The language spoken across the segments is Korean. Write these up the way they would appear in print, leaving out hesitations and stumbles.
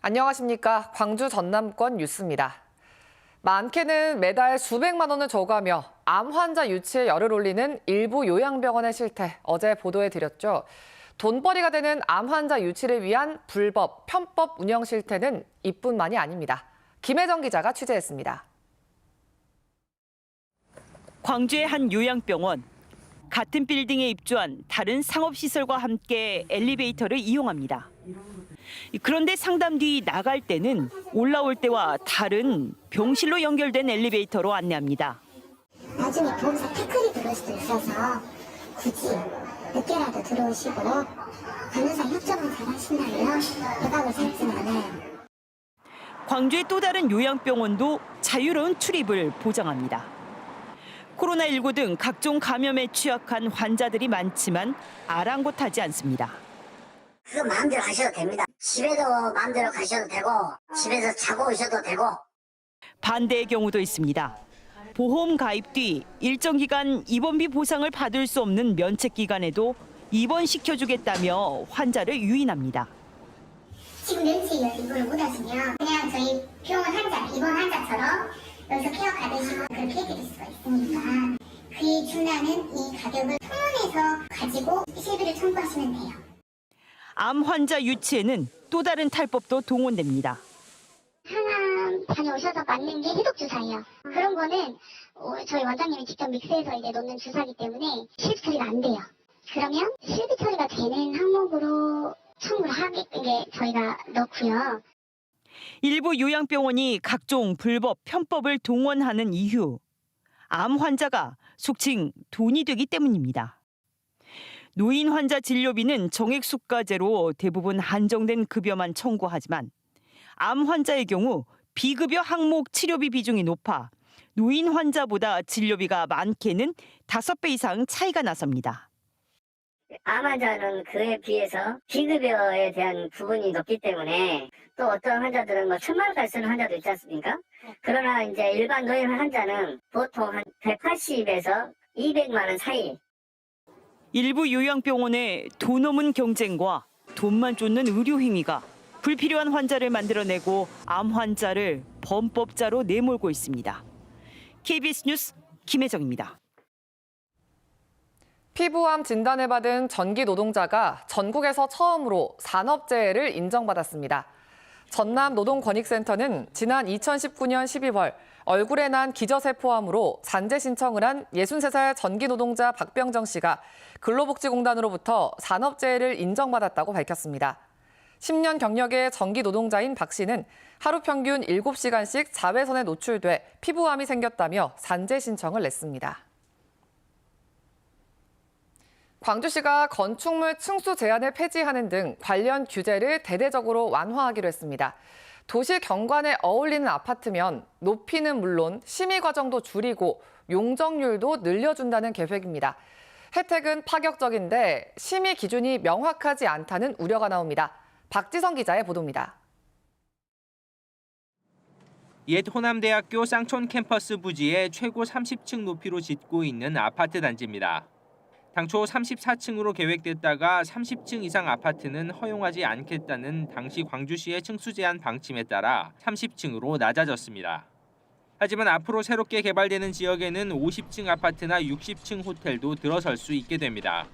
안녕하십니까. 광주 전남권 뉴스입니다. 많게는 매달 수백만 원을 줘가며 암 환자 유치에 열을 올리는 일부 요양병원의 실태 어제 보도해드렸죠. 돈벌이가 되는 암 환자 유치를 위한 불법, 편법 운영 실태는 이뿐만이 아닙니다. 김혜정 기자가 취재했습니다. 광주의 한 요양병원. 같은 빌딩에 입주한 다른 상업시설과 함께 엘리베이터를 이용합니다. 그런데 상담 뒤 나갈 때는 올라올 때와 다른 병실로 연결된 엘리베이터로 안내합니다. 나중에 보험사 태클이 들어올 수도 있어서 굳이 늦게라도 들어오시고 간호사 협조만 잘 하신다면 부담을 살진 않아요. 광주의 또 다른 요양병원도 자유로운 출입을 보장합니다. 코로나19 등 각종 감염에 취약한 환자들이 많지만 아랑곳하지 않습니다. 그거 마음대로 하셔도 됩니다. 집에도 마음대로 가셔도 되고 집에서 자고 오셔도 되고. 반대의 경우도 있습니다. 보험 가입 뒤 일정 기간 입원비 보상을 받을 수 없는 면책 기간에도 입원시켜주겠다며 환자를 유인합니다. 지금 면책이어서 입원을 못 하시면 그냥 저희 병원 환자, 입원 환자처럼 여기서 케어 받으시고 그렇게 해드릴 수가 있으니까 그에 준하는 이 가격을 통원해서 가지고 실비를 청구하시면 돼요. 암 환자 유치에는 또 다른 탈법도 동원됩니다. 항암 다녀오셔서 맞는 게 해독주사예요. 그런 거는 저희 원장님이 직접 믹스해서 이제 놓는 주사기 때문에 실비 처리가 안 돼요. 그러면 실비 처리가 되는 항목으로 청구를 하게 저희가 넣고요. 일부 요양병원이 각종 불법, 편법을 동원하는 이유. 암 환자가 속칭 돈이 되기 때문입니다. 노인 환자 진료비는 정액 수가제로 대부분 한정된 급여만 청구하지만 암 환자의 경우 비급여 항목 치료비 비중이 높아 노인 환자보다 진료비가 많게는 5배 이상 차이가 나섭니다. 암 환자는 그에 비해서 비급여에 대한 부분이 높기 때문에 또 어떤 환자들은 뭐 1,000만 원까지 쓰는 환자도 있지 않습니까? 그러나 이제 일반 노인 환자는 보통 한 180에서 200만 원 사이. 일부 요양병원의 돈 없는 경쟁과 돈만 쫓는 의료 행위가 불필요한 환자를 만들어내고 암 환자를 범법자로 내몰고 있습니다. KBS 뉴스 김혜정입니다. 피부암 진단을 받은 전기 노동자가 전국에서 처음으로 산업재해를 인정받았습니다. 전남노동권익센터는 지난 2019년 12월 얼굴에 난 기저세포암으로 산재 신청을 한 63살 전기 노동자 박병정 씨가 근로복지공단으로부터 산업재해를 인정받았다고 밝혔습니다. 10년 경력의 전기 노동자인 박 씨는 하루 평균 7시간씩 자외선에 노출돼 피부암이 생겼다며 산재 신청을 냈습니다. 광주시가 건축물 층수 제한을 폐지하는 등 관련 규제를 대대적으로 완화하기로 했습니다. 도시 경관에 어울리는 아파트면 높이는 물론 심의 과정도 줄이고 용적률도 늘려준다는 계획입니다. 혜택은 파격적인데 심의 기준이 명확하지 않다는 우려가 나옵니다. 박지성 기자의 보도입니다. 옛 호남대학교 쌍촌 캠퍼스 부지에 최고 30층 높이로 짓고 있는 아파트 단지입니다. 당초 34층으로 계획됐다가 30층 이상 아파트는 허용하지 않겠다는 당시 광주시의 층수 제한 방침에 따라 30층으로 낮아졌습니다. 하지만 앞으로 새롭게 개발되는 지역에는 50층 아파트나 60층 호텔도 들어설 수 있게 됩니다.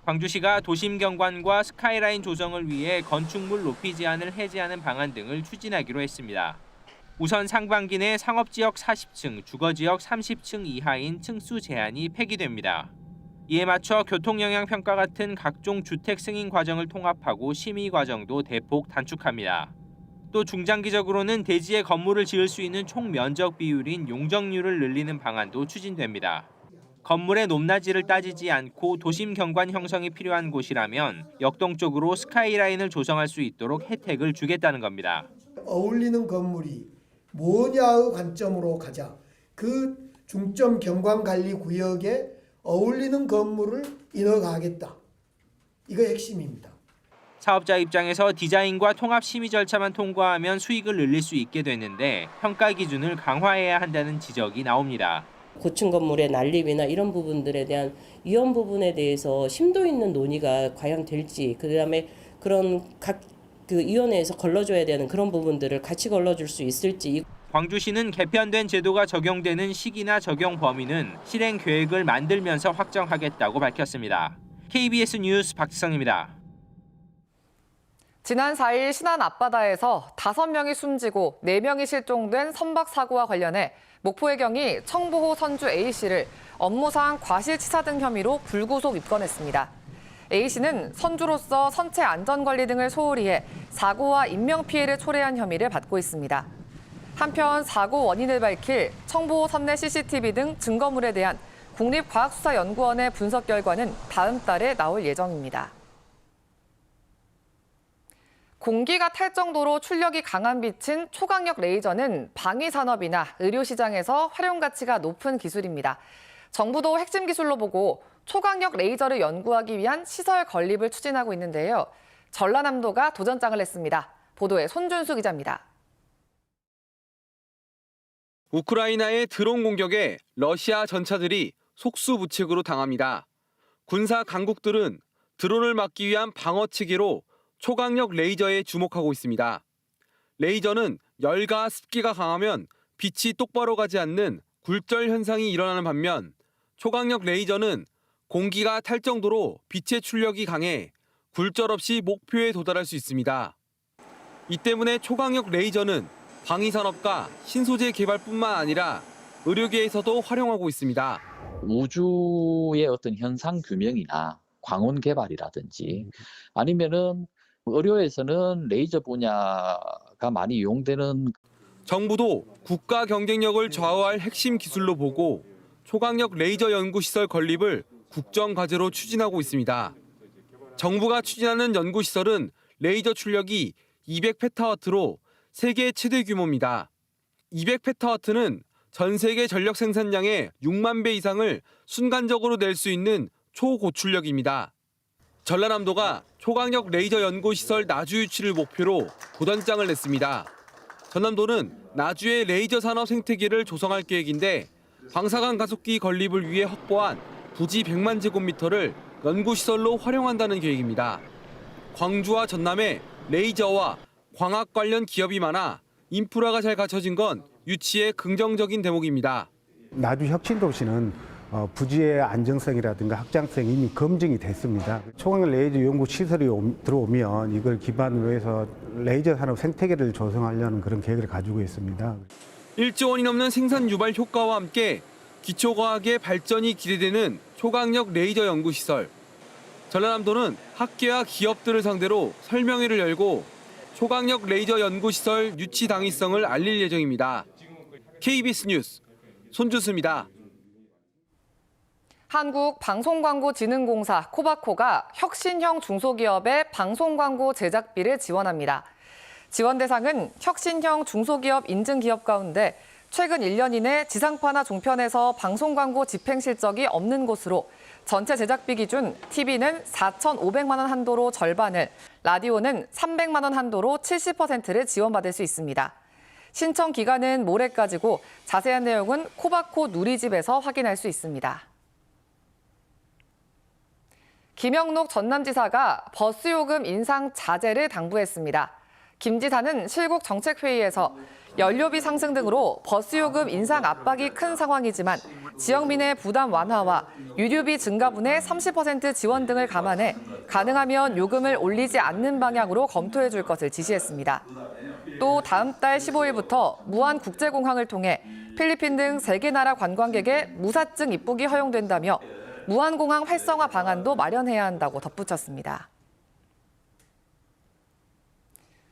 광주시가 도심 경관과 스카이라인 조성을 위해 건축물 높이 제한을 해제하는 방안 등을 추진하기로 했습니다. 우선 상반기 내 상업지역 40층, 주거지역 30층 이하인 층수 제한이 폐기됩니다. 이에 맞춰 교통영향평가 같은 각종 주택 승인 과정을 통합하고 심의 과정도 대폭 단축합니다. 또 중장기적으로는 대지에 건물을 지을 수 있는 총 면적 비율인 용적률을 늘리는 방안도 추진됩니다. 건물의 높낮이를 따지지 않고 도심 경관 형성이 필요한 곳이라면 역동적으로 스카이라인을 조성할 수 있도록 혜택을 주겠다는 겁니다. 어울리는 건물이 뭐냐의 관점으로 가자. 그 중점 경관관리구역에 어울리는 건물을 인허가하겠다. 이거 핵심입니다. 사업자 입장에서 디자인과 통합 심의 절차만 통과하면 수익을 늘릴 수 있게 되는데 평가 기준을 강화해야 한다는 지적이 나옵니다. 고층 건물의 난립이나 이런 부분들에 대한 위험 부분에 대해서 심도 있는 논의가 과연 될지, 그다음에 그런 각 그 위원회에서 걸러줘야 되는 그런 부분들을 같이 걸러줄 수 있을지. 광주시는 개편된 제도가 적용되는 시기나 적용 범위는 실행 계획을 만들면서 확정하겠다고 밝혔습니다. KBS 뉴스 박지성입니다. 지난 4일 신안 앞바다에서 5명이 숨지고 4명이 실종된 선박 사고와 관련해 목포해경이 청보호 선주 A씨를 업무상 과실치사 등 혐의로 불구속 입건했습니다. A씨는 선주로서 선체 안전관리 등을 소홀히 해 사고와 인명피해를 초래한 혐의를 받고 있습니다. 한편 사고 원인을 밝힐 청보호 선내 CCTV 등 증거물에 대한 국립과학수사연구원의 분석 결과는 다음 달에 나올 예정입니다. 공기가 탈 정도로 출력이 강한 빛인 초강력 레이저는 방위산업이나 의료시장에서 활용 가치가 높은 기술입니다. 정부도 핵심 기술로 보고 초강력 레이저를 연구하기 위한 시설 건립을 추진하고 있는데요. 전라남도가 도전장을 냈습니다. 보도에 손준수 기자입니다. 우크라이나의 드론 공격에 러시아 전차들이 속수무책으로 당합니다. 군사 강국들은 드론을 막기 위한 방어 체계로 초강력 레이저에 주목하고 있습니다. 레이저는 열과 습기가 강하면 빛이 똑바로 가지 않는 굴절 현상이 일어나는 반면 초강력 레이저는 공기가 탈 정도로 빛의 출력이 강해 굴절 없이 목표에 도달할 수 있습니다. 이 때문에 초강력 레이저는 방위산업과 신소재 개발뿐만 아니라 의료계에서도 활용하고 있습니다. 우주의 어떤 현상 규명이나 광원 개발이라든지 아니면은 의료에서는 레이저 분야가 많이 이용되는. 정부도 국가 경쟁력을 좌우할 핵심 기술로 보고 초강력 레이저 연구시설 건립을 국정과제로 추진하고 있습니다. 정부가 추진하는 연구시설은 레이저 출력이 200페타와트로 세계 최대 규모입니다. 200페타와트는 전 세계 전력 생산량의 6만 배 이상을 순간적으로 낼 수 있는 초고출력입니다. 전라남도가 초강력 레이저 연구시설 나주 유치를 목표로 도전장을 냈습니다. 전남도는 나주의 레이저 산업 생태계를 조성할 계획인데 방사능 가속기 건립을 위해 확보한 부지 100만 제곱미터를 연구시설로 활용한다는 계획입니다. 광주와 전남에 레이저와 광학 관련 기업이 많아 인프라가 잘 갖춰진 건 유치의 긍정적인 대목입니다. 나주 혁신도시는 부지의 안정성이라든가 확장성이 이미 검증이 됐습니다. 초강력 레이저 연구 시설이 들어오면 이걸 기반으로 해서 레이저 산업 생태계를 조성하려는 그런 계획을 가지고 있습니다. 1조 원이 넘는 생산 유발 효과와 함께 기초과학의 발전이 기대되는 초강력 레이저 연구시설. 전라남도는 학계와 기업들을 상대로 설명회를 열고 초강력 레이저 연구시설 유치 당위성을 알릴 예정입니다. KBS 뉴스 손준수입니다. 한국방송광고진흥공사 코바코가 혁신형 중소기업의 방송광고 제작비를 지원합니다. 지원 대상은 혁신형 중소기업 인증기업 가운데 최근 1년 이내 지상파나 종편에서 방송광고 집행 실적이 없는 곳으로 전체 제작비 기준 TV는 4,500만 원 한도로 절반을, 라디오는 300만 원 한도로 70%를 지원받을 수 있습니다. 신청 기간은 모레까지고 자세한 내용은 코바코 누리집에서 확인할 수 있습니다. 김영록 전남지사가 버스 요금 인상 자제를 당부했습니다. 김 지사는 실국 정책회의에서 연료비 상승 등으로 버스 요금 인상 압박이 큰 상황이지만 지역민의 부담 완화와 유류비 증가분의 30% 지원 등을 감안해 가능하면 요금을 올리지 않는 방향으로 검토해 줄 것을 지시했습니다. 또 다음 달 15일부터 무안 국제공항을 통해 필리핀 등 3개 나라 관광객의 무사증 입국이 허용된다며 무안공항 활성화 방안도 마련해야 한다고 덧붙였습니다.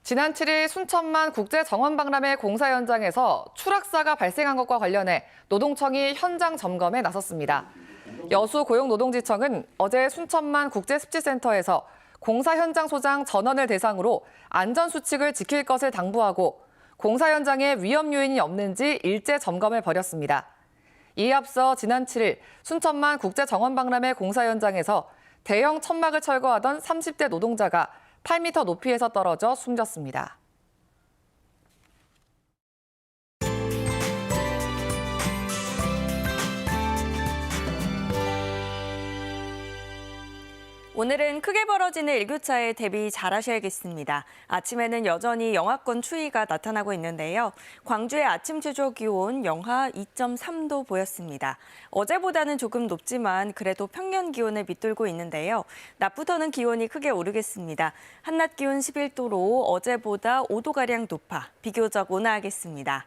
지난 7일 순천만 국제정원박람회 공사 현장에서 추락사가 발생한 것과 관련해 노동청이 현장 점검에 나섰습니다. 여수고용노동지청은 어제 순천만 국제습지센터에서 공사 현장 소장 전원을 대상으로 안전수칙을 지킬 것을 당부하고 공사 현장에 위험 요인이 없는지 일제 점검을 벌였습니다. 이에 앞서 지난 7일 순천만 국제정원박람회 공사 현장에서 대형 천막을 철거하던 30대 노동자가 8m 높이에서 떨어져 숨졌습니다. 오늘은 크게 벌어지는 일교차에 대비 잘하셔야겠습니다. 아침에는 여전히 영하권 추위가 나타나고 있는데요. 광주의 아침 최저 기온 영하 2.3도 보였습니다. 어제보다는 조금 높지만 그래도 평년 기온을 밑돌고 있는데요. 낮부터는 기온이 크게 오르겠습니다. 한낮 기온 11도로 어제보다 5도가량 높아 비교적 온화하겠습니다.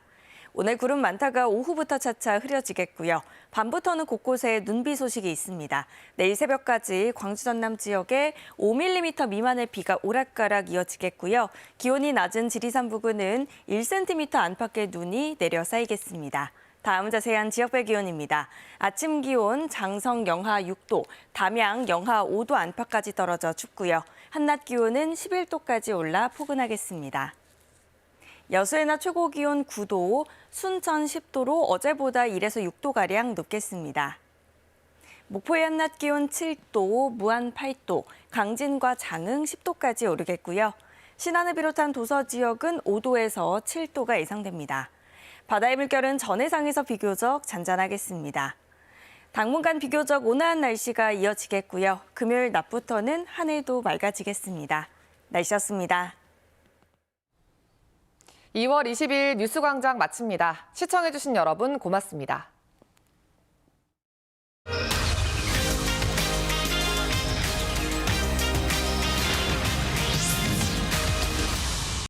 오늘 구름 많다가 오후부터 차차 흐려지겠고요. 밤부터는 곳곳에 눈비 소식이 있습니다. 내일 새벽까지 광주 전남 지역에 5mm 미만의 비가 오락가락 이어지겠고요. 기온이 낮은 지리산 부근은 1cm 안팎의 눈이 내려 쌓이겠습니다. 다음 자세한 지역별 기온입니다. 아침 기온 장성 영하 6도, 담양 영하 5도 안팎까지 떨어져 춥고요. 한낮 기온은 11도까지 올라 포근하겠습니다. 여수의 낮 최고 기온 9도, 순천 10도로 어제보다 1에서 6도가량 높겠습니다. 목포의 한낮 기온 7도, 무안 8도, 강진과 장흥 10도까지 오르겠고요. 신안을 비롯한 도서 지역은 5도에서 7도가 예상됩니다. 바다의 물결은 전해상에서 비교적 잔잔하겠습니다. 당분간 비교적 온화한 날씨가 이어지겠고요. 금요일 낮부터는 하늘도 맑아지겠습니다. 날씨였습니다. 2월 20일 뉴스광장 마칩니다. 시청해주신 여러분 고맙습니다.